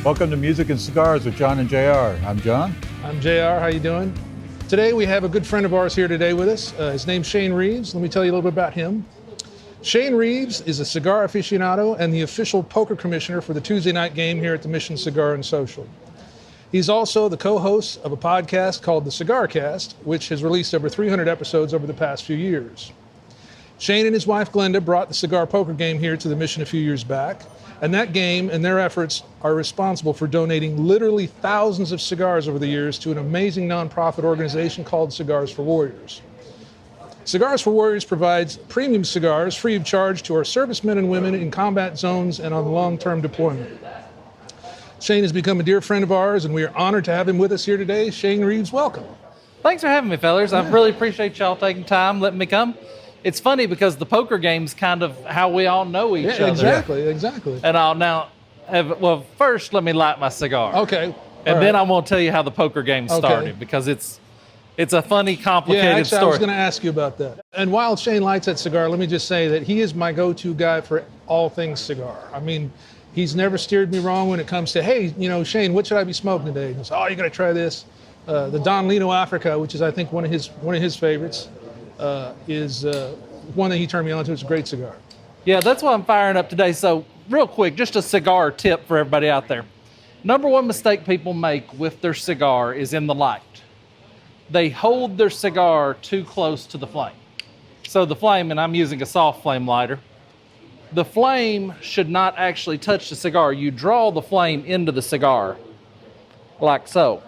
Welcome to Music and Cigars with John and JR. I'm John. I'm JR. How you doing? Today we have a good friend of ours here today with us. His name's Shane Reaves. Let me tell you a little bit about him. Shane Reaves is a cigar aficionado and the official poker commissioner for the Tuesday night game here at the Mission Cigar and Social. He's also the co-host of a podcast called The Cigar Cast, which has released over 300 episodes over the past few years. Shane and his wife Glenda brought the cigar poker game here to the Mission a few years back, and that game and their efforts are responsible for donating literally thousands of cigars over the years to an amazing nonprofit organization called Cigars For Warriors. Cigars For Warriors provides premium cigars free of charge to our servicemen and women in combat zones and on long-term deployment. Shane has become a dear friend of ours, and we are honored to have him with us here today. Shane Reaves, welcome. Thanks for having me, fellas. I really appreciate y'all taking time, letting me come. It's funny because the poker game's kind of how we all know each other. Exactly. And I'll now well, first let me light my cigar. Okay. And then I want to tell you how the poker game started, because it's a funny, complicated story. I was going to ask you about that. And while Shane lights that cigar, let me just say that he is my go-to guy for all things cigar. I mean, he's never steered me wrong when it comes to, hey, Shane, what should I be smoking today? And he says, you got to try this. The Don Lino Africa, which is, I think, one of his favorites, is one that he turned me on to. It's a great cigar. Yeah, that's what I'm firing up today. So real quick, just a cigar tip for everybody out there. Number one mistake people make with their cigar is in the light. They hold their cigar too close to the flame. So the flame, and I'm using a soft flame lighter, the flame should not actually touch the cigar. You draw the flame into the cigar, like so.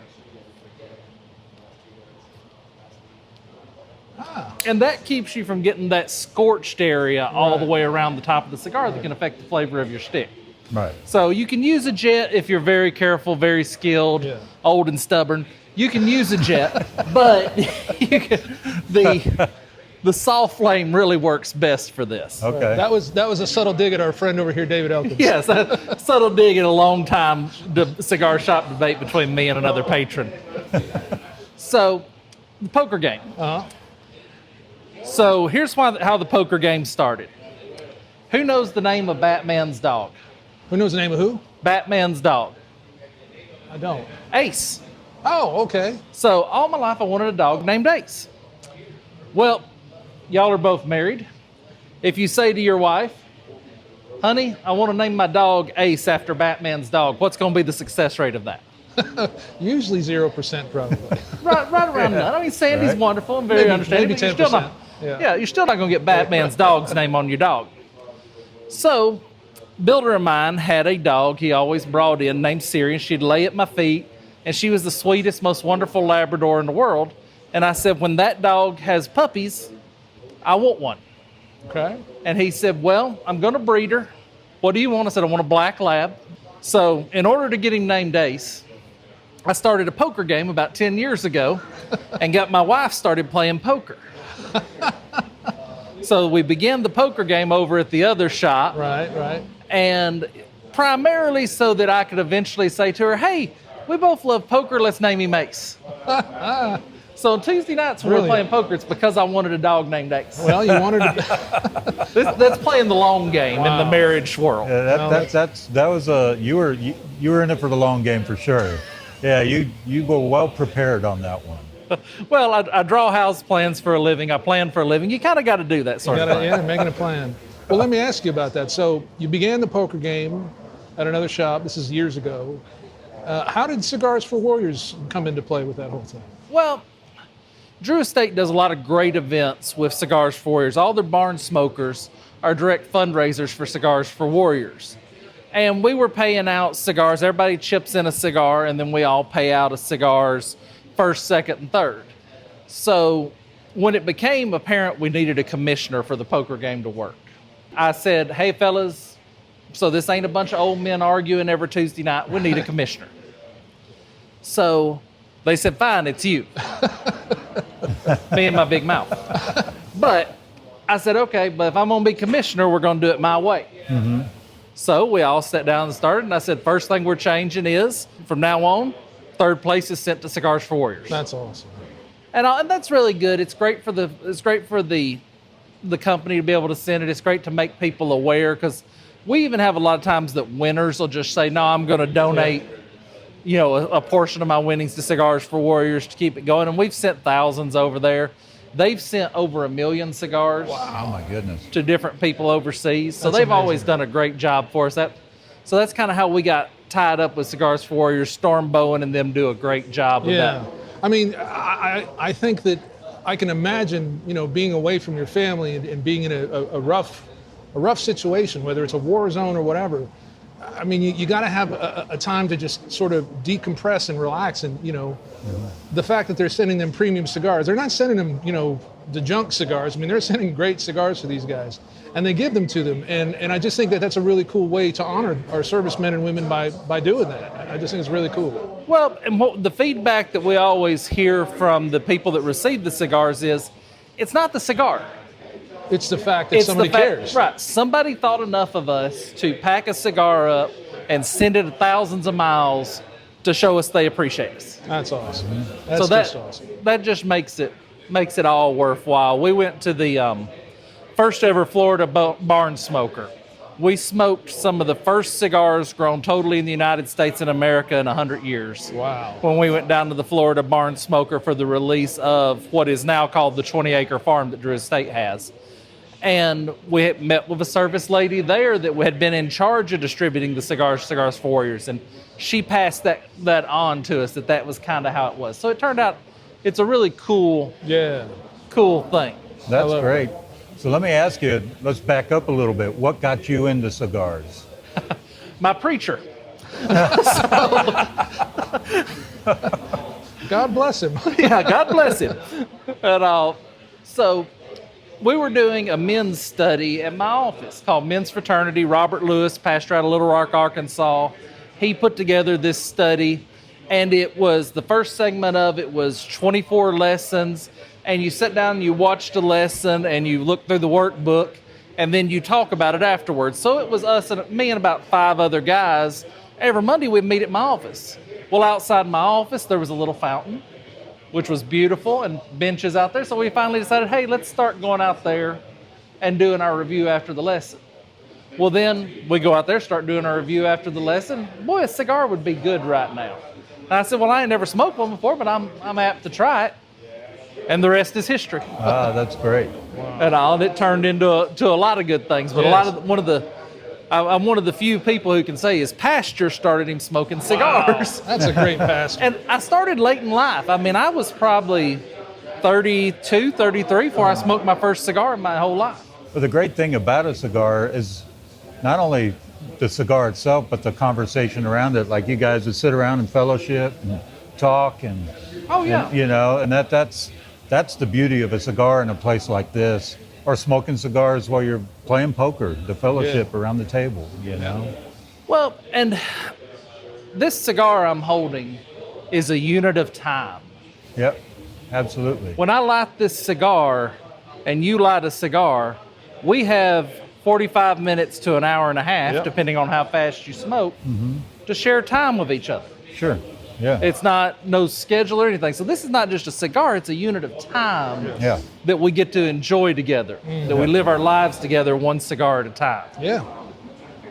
And that keeps you from getting that scorched area all the way around the top of the cigar that can affect the flavor of your stick. Right. So you can use a jet if you're very careful, very skilled, old and stubborn. You can use a jet, but the soft flame really works best for this. Okay. That was a subtle dig at our friend over here, David Elkins. Yes, a subtle dig in a long time cigar shop debate between me and another patron. So, the poker game. So here's how the poker game started. Who knows the name of Batman's dog? Who knows the name of who? Batman's dog. I don't. Ace. Oh, okay. So all my life I wanted a dog named Ace. Well, y'all are both married. If you say to your wife, honey, I want to name my dog Ace after Batman's dog, what's going to be the success rate of that? Usually 0% probably. right around that. I mean, Sandy's wonderful and very understanding. Maybe 10%. You're still not going to get Batman's dog's name on your dog. So, builder of mine had a dog he always brought in named Siri, and she'd lay at my feet, and she was the sweetest, most wonderful Labrador in the world. And I said, when that dog has puppies, I want one. Okay. And he said, well, I'm going to breed her. What do you want? I said, I want a black lab. So, in order to get him named Ace, I started a poker game about 10 years ago and got my wife started playing poker. So we began the poker game over at the other shop. Right. And primarily so that I could eventually say to her, hey, we both love poker, let's name him Ace. So on Tuesday nights when we're playing poker, it's because I wanted a dog named Ace. Well, you wanted to... That's playing the long game in the marriage world. Yeah, you were in it for the long game for sure. Yeah, you were well prepared on that one. Well, I draw house plans for a living. I plan for a living. You kind of got to do that sort of thing. Yeah, making a plan. Well, let me ask you about that. So you began the poker game at another shop. This is years ago. How did Cigars for Warriors come into play with that whole thing? Well, Drew Estate does a lot of great events with Cigars for Warriors. All their barn smokers are direct fundraisers for Cigars for Warriors. And we were paying out cigars. Everybody chips in a cigar, and then we all pay out of cigars first, second, and third. So when it became apparent we needed a commissioner for the poker game to work, I said, hey, fellas, so this ain't a bunch of old men arguing every Tuesday night. We need a commissioner. So they said, fine, it's you. Me and my big mouth. But I said, okay, but if I'm going to be commissioner, we're going to do it my way. Mm-hmm. So we all sat down and started, and I said, first thing we're changing is, from now on, third place is sent to Cigars for Warriors. That's awesome. And that's really good. It's great for the company to be able to send it. It's great to make people aware, because we even have a lot of times that winners will just say, no, I'm going to donate, a portion of my winnings to Cigars for Warriors to keep it going. And we've sent thousands over there. They've sent over 1 million cigars. Wow, oh my goodness. To different people overseas. So That's they've amazing. always done a great job for us. So that's kind of how we got tied up with Cigars for Warriors. Storm Bowen and them do a great job with that. I mean, I think that I can imagine, being away from your family and being in a rough situation, whether it's a war zone or whatever. I mean, you got to have a time to just sort of decompress and relax. And, the fact that they're sending them premium cigars, they're not sending them, the junk cigars. I mean, they're sending great cigars to these guys, and they give them to them. And I just think that that's a really cool way to honor our servicemen and women by doing that. I just think it's really cool. Well, and the feedback that we always hear from the people that receive the cigars is, it's not the cigar. It's the fact that somebody cares. Right. Somebody thought enough of us to pack a cigar up and send it thousands of miles to show us they appreciate us. That's awesome. Mm-hmm. That's just awesome. That just makes it all worthwhile. We went to the first ever Florida barn smoker. We smoked some of the first cigars grown totally in the United States and America in 100 years. Wow. When we went down to the Florida barn smoker for the release of what is now called the 20-acre farm that Drew Estate has. And we had met with a service lady there that had been in charge of distributing the Cigars for Warriors. And she passed that on to us, that was kind of how it was. So it turned out it's a really cool thing. That's great. So let me ask you, let's back up a little bit. What got you into cigars? My preacher. God bless him. Yeah, God bless him. So we were doing a men's study at my office called Men's Fraternity. Robert Lewis, pastor out of Little Rock, Arkansas. He put together this study, and it was, the first segment of it was 24 lessons, and you sit down and you watched a lesson and you look through the workbook, and then you talk about it afterwards. So it was us and me and about 5 other guys. Every Monday we'd meet at my office. Well, outside my office there was a little fountain, which was beautiful, and benches out there. So we finally decided, hey, let's start going out there and doing our review after the lesson. Well, then we go out there, start doing our review after the lesson. Boy, a cigar would be good right now. And I said, well, I ain't never smoked one before, but I'm apt to try it. And the rest is history. Ah, that's great. And it turned into a lot of good things. But Yes. I'm one of the few people who can say his pastor started him smoking cigars. Wow. That's a great pastor. And I started late in life. I mean, I was probably 32, 33 before I smoked my first cigar in my whole life. But the great thing about a cigar is not only the cigar itself, but the conversation around it. Like you guys would sit around and fellowship and talk and, Oh, yeah. and that's the beauty of a cigar in a place like this, or smoking cigars while you're playing poker, the fellowship around the table, Well, and this cigar I'm holding is a unit of time. Yep, absolutely. When I light this cigar and you light a cigar, we have 45 minutes to an hour and a half, Yep. depending on how fast you smoke, to share time with each other. Sure, yeah. It's not no schedule or anything. So this is not just a cigar, it's a unit of time Yeah. that we get to enjoy together, that we live our lives together one cigar at a time. Yeah.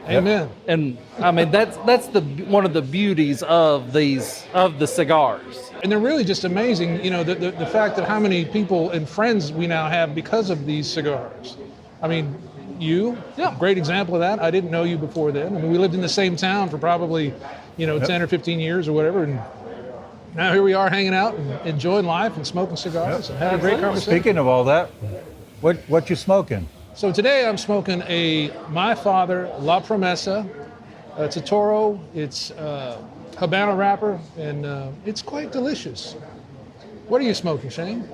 Amen. And I mean, that's one of the beauties of the cigars. And they're really just amazing, the fact that how many people and friends we now have because of these cigars. I mean, great example of that. I didn't know you before then. I mean, we lived in the same town for probably, 10 or 15 years or whatever. And now here we are hanging out and enjoying life and smoking cigars and having a great conversation. Speaking of all that, what you smoking? So today I'm smoking a My Father La Promesa. It's a Toro. It's Habano wrapper, and it's quite delicious. What are you smoking, Shane?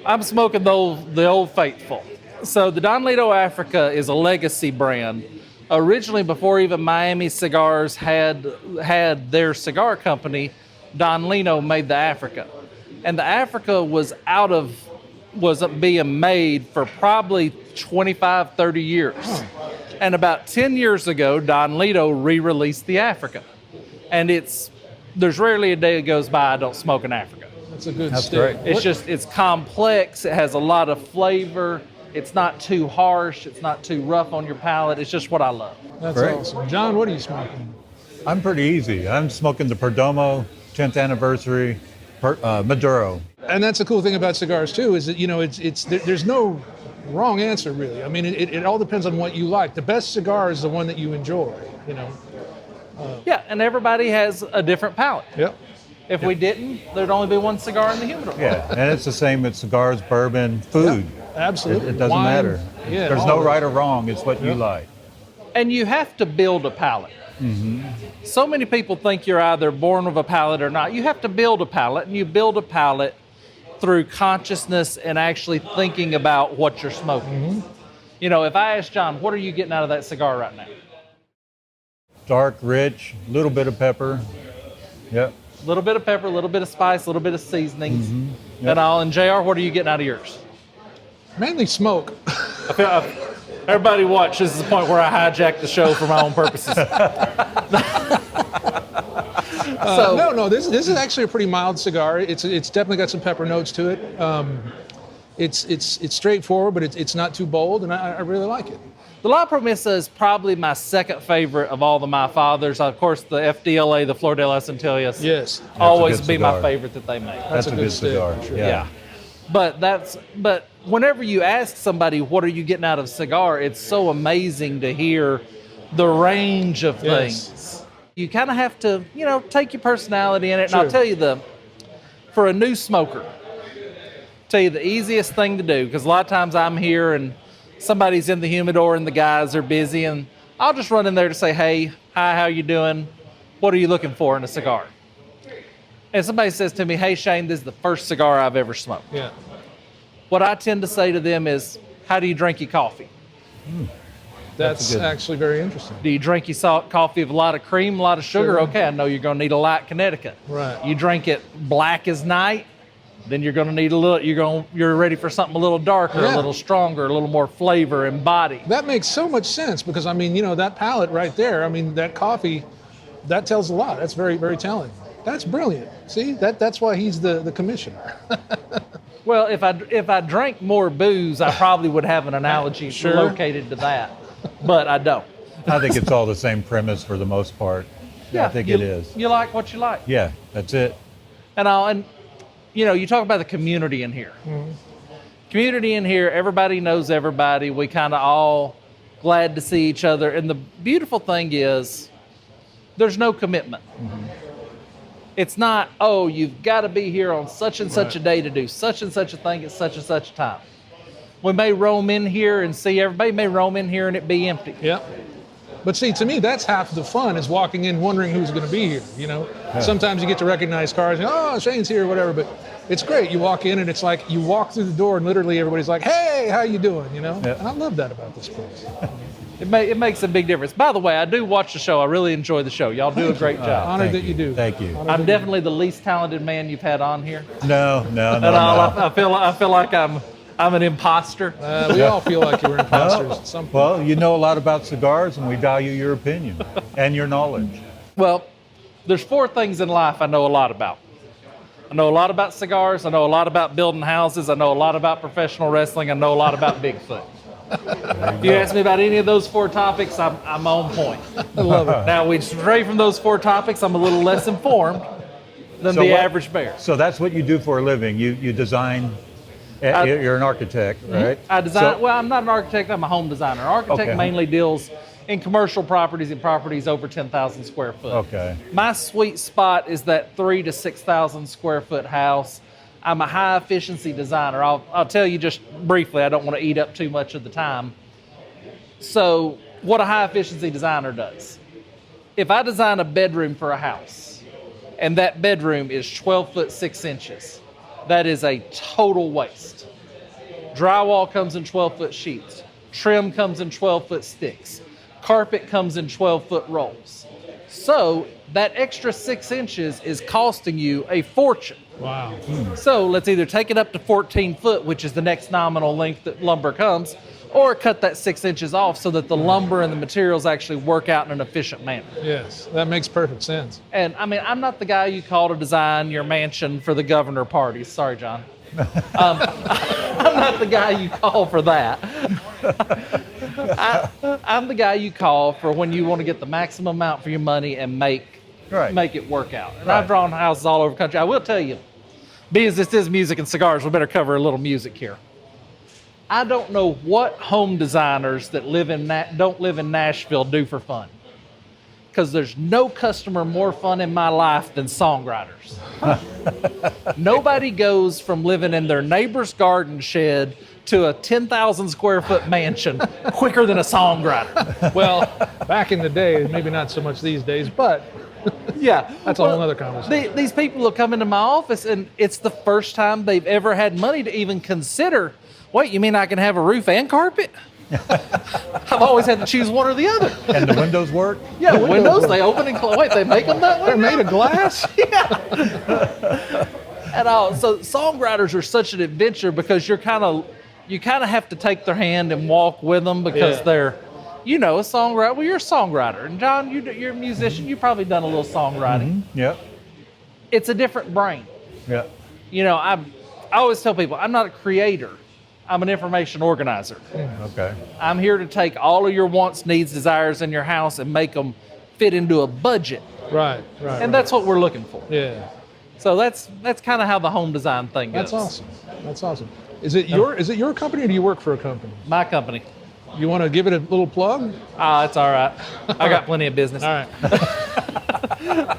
I'm smoking the old faithful. So the Don Lito Africa is a legacy brand. Originally, before even Miami Cigars had their cigar company, Don Lito made the Africa. And the Africa wasn't being made for probably 25, 30 years. And about 10 years ago, Don Lito re-released the Africa. And it's there's rarely a day that goes by I don't smoke an Africa. That's a good That's stick. great. It's complex. It has a lot of flavor. It's not too harsh. It's not too rough on your palate. It's just what I love. That's Great. awesome. John, what are you smoking? I'm pretty easy. I'm smoking the Perdomo 10th anniversary Maduro. And that's the cool thing about cigars too, is that, you know, there's no wrong answer really. I mean, it all depends on what you like. The best cigar is the one that you enjoy, you know. Yeah, and everybody has a different palate. Yep. If we didn't, there'd only be one cigar in the humidor. Yeah, and it's the same with cigars, bourbon, food. Absolutely. It doesn't Wine, matter. Yeah, There's all no of it. right or wrong. It's what you like. And you have to build a palate. So many people think you're either born with a palate or not. You have to build a palate, and you build a palate through consciousness and actually thinking about what you're smoking. You know, if I ask John, what are you getting out of that cigar right now? Dark, rich, little bit of pepper. Yep. A little bit of pepper, a little bit of spice, a little bit of seasonings, Yep. and all. And JR, what are you getting out of yours? Mainly smoke. Everybody watch. This is the point where I hijack the show for my own purposes. No, this is actually a pretty mild cigar. It's definitely got some pepper notes to it. It's straightforward, but it's not too bold, and I really like it. The La Promesa is probably my second favorite of all the My Fathers. Of course, the FDLA, the Flor de las Antillas, Yes. always good be my cigar. favorite that they make. That's a good stick, cigar. for sure. Yeah. But whenever you ask somebody, what are you getting out of a cigar, it's so amazing to hear the range of Yes. things. You kind of have to, you know, take your personality in it. And I'll True. tell you for a new smoker, tell you the easiest thing to do, because a lot of times I'm here and somebody's in the humidor and the guys are busy, and I'll just run in there to say, hey, hi, how you doing? What are you looking for in a cigar? And somebody says to me, hey, Shane, this is the first cigar I've ever smoked. Yeah. What I tend to say to them is, how do you drink your coffee? That's good. actually very interesting. Do you drink your coffee with a lot of cream, a lot of sugar? Sure. Okay, I know you're going to need a light Connecticut. Right. You drink it black as night, then you're going to need a little. You're ready for something a little darker, Yeah. a little stronger, a little more flavor and body. That makes so much sense because, I mean, you know, that palate right there, I mean, that coffee, that tells a lot. That's very, very telling. That's brilliant. See, that's why he's the commissioner. Well, if I drank more booze, I probably would have an analogy Sure. located to that, but I don't. I think it's all the same premise for the most part. I think it is. You like what you like. Yeah, that's it. And you know, you talk about the community in here. Community in here, everybody knows everybody. We kind of all glad to see each other. And the beautiful thing is, there's no commitment. It's not, oh, you've got to be here on such and such a day to do such and such a thing at such and such a time. We may roam in here and see everybody, may roam in here and it be empty. Yep. But see, to me, that's half the fun is walking in wondering who's going to be here, you know? Sometimes you get to recognize cars, and, oh, Shane's here, whatever, but it's great. You walk in and it's like you walk through the door and literally everybody's like, hey, how you doing, you know? Yeah. And I love that about this place. It makes a big difference. By the way, I do watch the show. I really enjoy the show. Y'all do a great job. Honored Thank that you do. Thank you. I'm definitely the least talented man you've had on here. No. At all. I feel like I'm an imposter. We all feel like we're imposters at some point. Well, you know a lot about cigars, and we value your opinion and your knowledge. Well, there's 4 things in life I know a lot about. I know a lot about cigars. I know a lot about building houses. I know a lot about professional wrestling. I know a lot about Bigfoot. If you ask me about any of those 4 topics, I'm on point. I love it. Now, we stray from those 4 topics, I'm a little less informed than So the what- average bear. So that's what you do for a living. You design. You're an architect, right? I design. So- Well, I'm not an architect. I'm a home designer. An architect Okay. mainly deals in commercial properties and properties over 10,000 square foot. Okay. My sweet spot is that 3,000 to 6,000 square foot house. I'm a high efficiency designer. I'll tell you just briefly. I don't want to eat up too much of the time. So, what a high efficiency designer does. If I design a bedroom for a house, and that bedroom is 12 foot 6 inches, that is a total waste. Drywall comes in 12-foot sheets. Trim comes in 12-foot sticks. Carpet comes in 12-foot rolls. So that extra 6 inches is costing you a fortune. Wow. So let's either take it up to 14 foot, which is the next nominal length that lumber comes, or cut that 6 inches off so that the lumber and the materials actually work out in an efficient manner. Yes, that makes perfect sense. And I mean, I'm not the guy you call to design your mansion for the governor parties. Sorry, John. I'm not the guy you call for that. I'm the guy you call for when you want to get the maximum amount for your money and make it work out. And I've drawn houses all over the country. I will tell you, being as this is music and cigars, we better cover a little music here. I don't know what home designers that don't live in Nashville do for fun. Because there's no customer more fun in my life than songwriters. Nobody goes from living in their neighbor's garden shed to a 10,000 square foot mansion quicker than a songwriter. Well, back in the day, maybe not so much these days, but yeah, that's a whole other conversation. These people will come into my office and it's the first time they've ever had money to even consider, wait, you mean I can have a roof and carpet? I've always had to choose one or the other. And the windows work? Yeah, windows, they open and close. Wait, they make them that way? They're made of glass? Yeah. And so songwriters are such an adventure because you kind of have to take their hand and walk with them because they're, a songwriter. Well, you're a songwriter. And John, you're a musician. You've probably done a little songwriting. Mm-hmm. Yep. It's a different brain. Yep. I always tell people, I'm not a creator. I'm an information organizer. Okay. I'm here to take all of your wants, needs, desires in your house and make them fit into a budget. Right. And that's what we're looking for. Yeah. So that's kind of how the home design thing goes. That's awesome. Is it your company or do you work for a company? My company. You want to give it a little plug? It's all right. I got plenty of business. All right.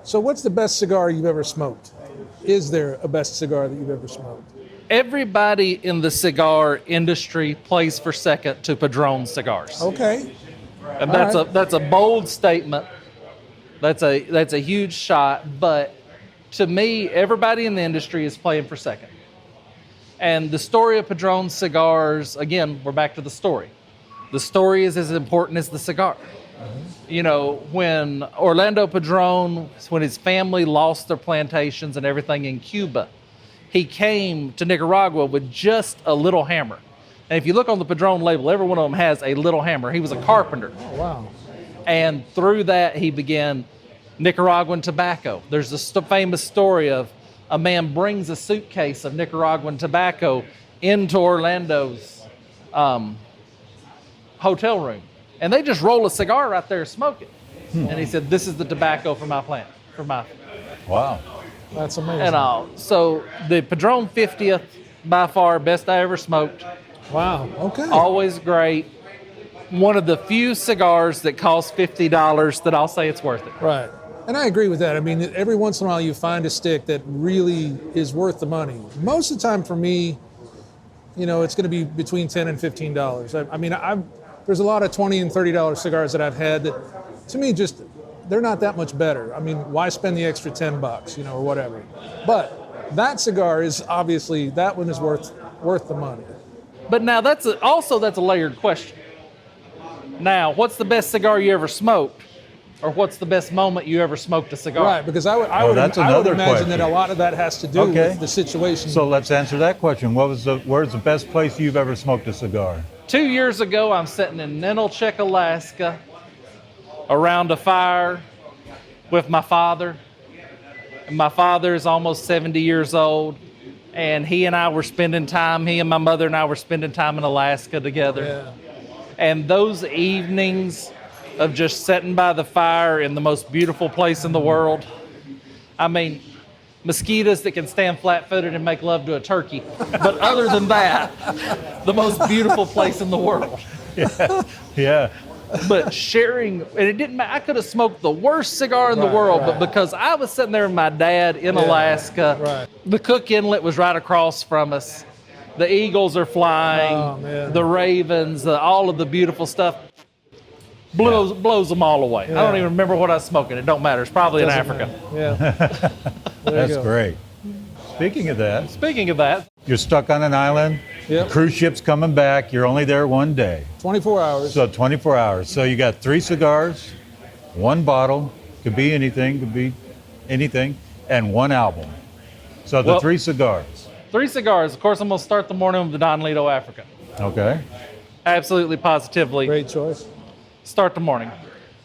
So what's the best cigar you've ever smoked? Is there a best cigar that you've ever smoked? Everybody in the cigar industry plays for second to Padron cigars. Okay. And that's a bold statement. That's a huge shot, but to me, everybody in the industry is playing for second. And the story of Padron cigars, again, we're back to the story. The story is as important as the cigar. Mm-hmm. When Orlando Padron, when his family lost their plantations and everything in Cuba, he came to Nicaragua with just a little hammer. And if you look on the Padron label, every one of them has a little hammer. He was a carpenter. Oh, wow. And through that, he began Nicaraguan tobacco. There's a famous story of a man brings a suitcase of Nicaraguan tobacco into Orlando's hotel room. And they just roll a cigar right there and smoke it. And he said, this is the tobacco for my plant, Wow. That's amazing. And so the Padron 50th, by far, best I ever smoked. Wow, okay. Always great. One of the few cigars that cost $50 that I'll say it's worth it. Right. And I agree with that. I mean, every once in a while you find a stick that really is worth the money. Most of the time for me, it's going to be between $10 and $15. There's a lot of $20 and $30 cigars that I've had that, to me, they're not that much better. I mean, why spend the extra $10, or whatever? But that cigar is obviously, that one is worth the money. But now that's a layered question. Now, what's the best cigar you ever smoked? Or what's the best moment you ever smoked a cigar? Right, because I would imagine question. that a lot of that has to do with the situation. So let's answer that question. Where's the best place you've ever smoked a cigar? 2 years ago, I'm sitting in Ninilchik, Alaska, around a fire with my father. And my father is almost 70 years old. And he and my mother and I were spending time in Alaska together. Yeah. And those evenings of just sitting by the fire in the most beautiful place in the world. I mean, mosquitoes that can stand flat-footed and make love to a turkey. But other than that, the most beautiful place in the world. Yeah. But sharing, and it didn't matter, I could have smoked the worst cigar in the world, but because I was sitting there with my dad in Alaska, the Cook Inlet was right across from us. The eagles are flying, the ravens, all of the beautiful stuff. Blows them all away. I don't even remember what I was smoking. It don't matter. It's probably in Africa. Yeah. That's great. Speaking of that, you're stuck on an island. Yep. The cruise ship's coming back. You're only there one day. 24 hours. So 24 hours. So you got 3 cigars, 1 bottle, could be anything, and 1 album. So the 3 cigars. 3 cigars. Of course, I'm going to start the morning with the Don Lido Africa. Okay. Absolutely, positively. Great choice. Start the morning.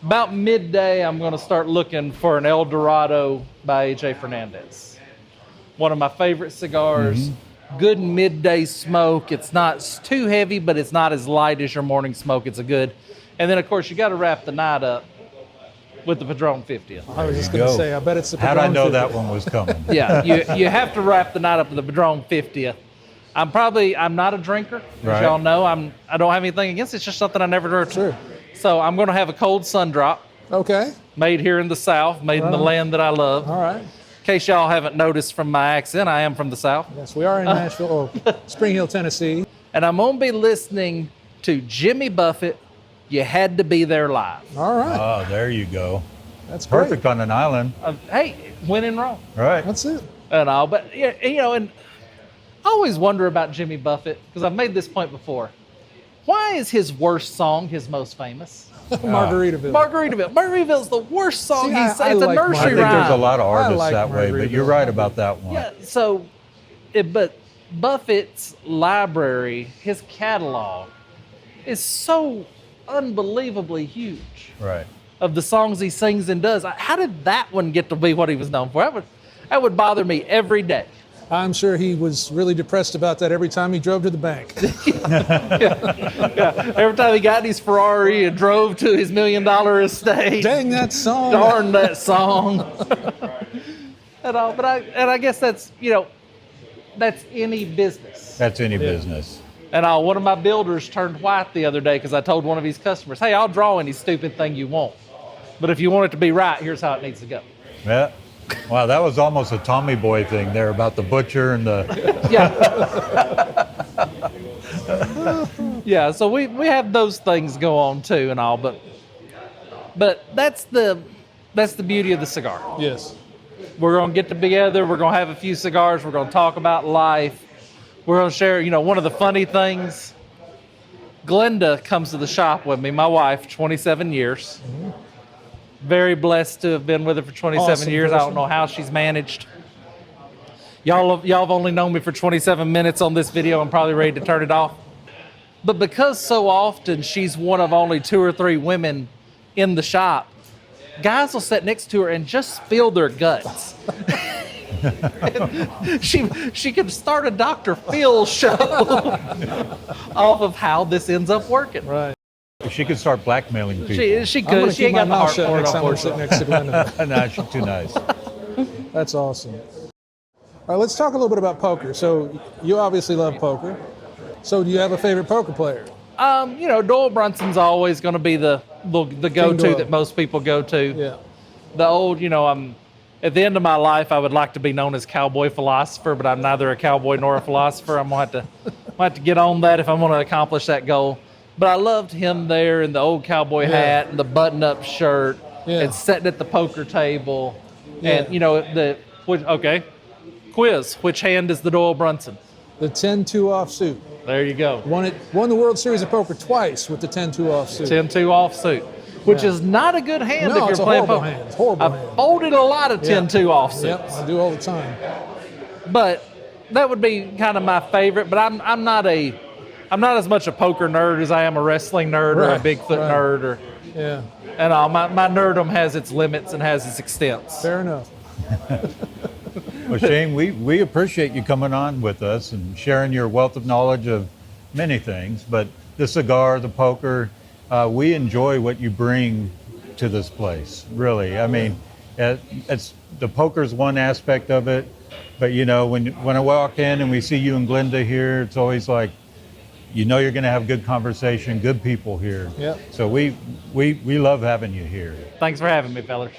About midday, I'm going to start looking for an El Dorado by AJ Fernandez. One of my favorite cigars. Good midday smoke. It's not too heavy, but it's not as light as your morning smoke. It's a good. And then, of course, you got to wrap the night up with the Padron 50th. I was just going to say, I bet it's the How'd I Padron know 50. that one was coming? Yeah, you have to wrap the night up with the Padron 50th. I'm not a drinker, as Right. y'all know. I don't have anything against it. It's just something I never do. Sure. So I'm going to have a cold sun drop Okay. made here in the South, made in the land that I love. All right. In case y'all haven't noticed from my accent, I am from the South. Yes, we are in Nashville, or Spring Hill, Tennessee. And I'm going to be listening to Jimmy Buffett, You Had to Be There Live. All right. Oh, there you go. That's great. Perfect on an island. Hey, when in Rome. Right. That's it. And all, but yeah, and I always wonder about Jimmy Buffett, because I've made this point before. Why is his worst song his most famous? Margaritaville. Margaritaville's the worst song See, he I sings. It's a like I nursery think there's a rhyme. lot of artists like that way, but you're Margaritaville. right about that one. Yeah, so, but Buffett's library, his catalog, is so unbelievably huge Right. of the songs he sings and does. How did that one get to be what he was known for? That would bother me every day. I'm sure he was really depressed about that every time he drove to the bank. Yeah, every time he got in his Ferrari and drove to his $1 million estate. Dang that song. Darn that song. And all, but I guess that's that's any business. That's any business. And one of my builders turned white the other day because I told one of his customers, "Hey, I'll draw any stupid thing you want, but if you want it to be right, here's how it needs to go." Yeah. Wow, that was almost a Tommy Boy thing there about the butcher and the. Yeah. Yeah. So we have those things go on too and all, but that's the beauty of the cigar. Yes. We're going to get together. We're going to have a few cigars. We're going to talk about life. We're going to share, one of the funny things. Glenda comes to the shop with me, my wife, 27 years. Very blessed to have been with her for 27 Awesome years. I person. don't know how she's managed. Y'all have only known me for 27 minutes on this video. I'm probably ready to turn it off. But because so often she's one of only 2 or 3 women in the shop, guys will sit next to her and just spill their guts. she could start a Dr. Phil show off of how this ends up working. Right. She could start blackmailing people. She I'm going could. to She keep ain't my got the mouth heart shut for it, next time we're sitting unfortunately. next to Glenda. No, she's too nice. That's awesome. All right, let's talk a little bit about poker. So you obviously love poker. So do you have a favorite poker player? Doyle Brunson's always going to be the go-to Doyle. that most people go to. Yeah. The old, I'm at the end of my life, I would like to be known as cowboy philosopher, but I'm neither a cowboy nor a philosopher. I'm going to have to get on that if I'm going to accomplish that goal. But I loved him there in the old cowboy hat and the button-up shirt and sitting at the poker table. Yeah. And, quiz. Which hand is the Doyle Brunson? The 10-2 offsuit. There you go. Won the World Series of Poker twice with the 10-2 offsuit. 10-2 offsuit, which is not a good hand No, if it's you're a playing horrible poker. hand. It's a horrible I've hand. folded a lot of 10-2 offsuits. Yep, I do all the time. But that would be kind of my favorite. But I'm not as much a poker nerd as I am a wrestling nerd or a Right, Bigfoot right. nerd Yeah, and all. My nerdom has its limits and has its extents. fair enough. Well, Shane, we appreciate you coming on with us and sharing your wealth of knowledge of many things, but the cigar, the poker, we enjoy what you bring to this place, really. I mean, it's the poker's one aspect of it, but when I walk in and we see you and Glenda here, it's always like, you're going to have good conversation, good people here. Yep. So we love having you here. Thanks for having me, fellas.